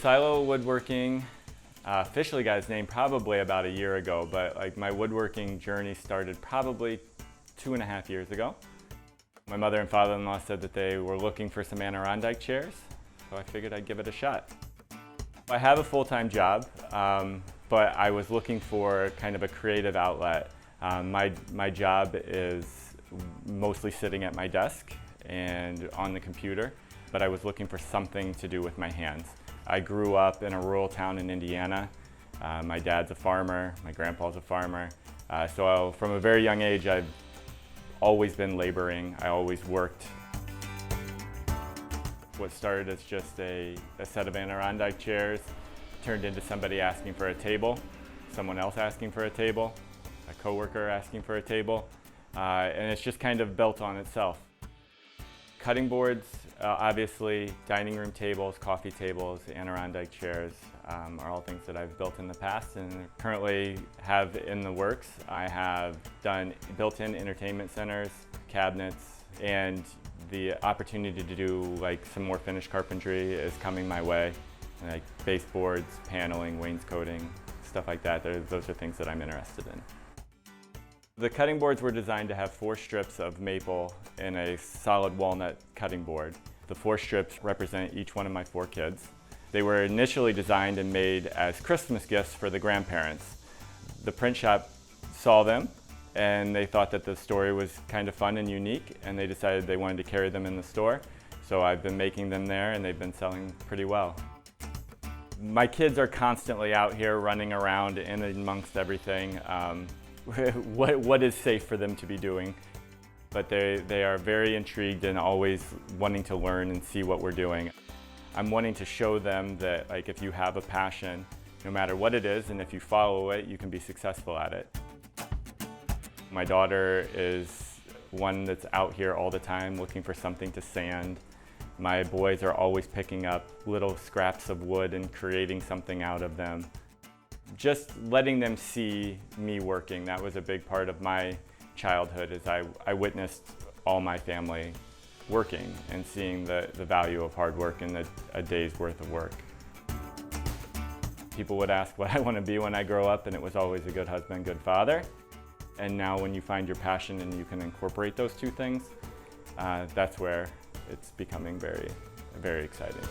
Silo Woodworking officially got its name probably about a year ago, but my woodworking journey started probably 2.5 years ago. My mother and father-in-law said that they were looking for some Adirondack chairs, so I figured I'd give it a shot. I have a full-time job, but I was looking for kind of a creative outlet. My job is mostly sitting at my desk and on the computer, but I was looking for something to do with my hands. I grew up in a rural town in Indiana. My dad's a farmer, my grandpa's a farmer. So from a very young age, I've always been laboring. I always worked. What started as just a set of Adirondack chairs turned into somebody asking for a table, someone else asking for a table, a coworker asking for a table, and it's just kind of built on itself. Cutting boards, obviously, dining room tables, coffee tables, Adirondack chairs are all things that I've built in the past and currently have in the works. I have done built-in entertainment centers, cabinets, and the opportunity to do some more finished carpentry is coming my way, like baseboards, paneling, wainscoting, stuff like that. Those are things that I'm interested in. The cutting boards were designed to have 4 strips of maple in a solid walnut cutting board. The 4 strips represent each one of my 4 kids. They were initially designed and made as Christmas gifts for the grandparents. The print shop saw them and they thought that the story was kind of fun and unique, and they decided they wanted to carry them in the store. So I've been making them there and they've been selling pretty well. My kids are constantly out here running around in amongst everything. What is safe for them to be doing, but they are very intrigued and always wanting to learn and see what we're doing. I'm wanting to show them that if you have a passion, no matter what it is, and if you follow it, you can be successful at it. My daughter is one that's out here all the time looking for something to sand. My boys are always picking up little scraps of wood and creating something out of them. Just letting them see me working, that was a big part of my childhood, as I witnessed all my family working and seeing the value of hard work and a day's worth of work. People would ask what I want to be when I grow up, and it was always a good husband, good father. And now when you find your passion and you can incorporate those 2 things, that's where it's becoming very, very exciting.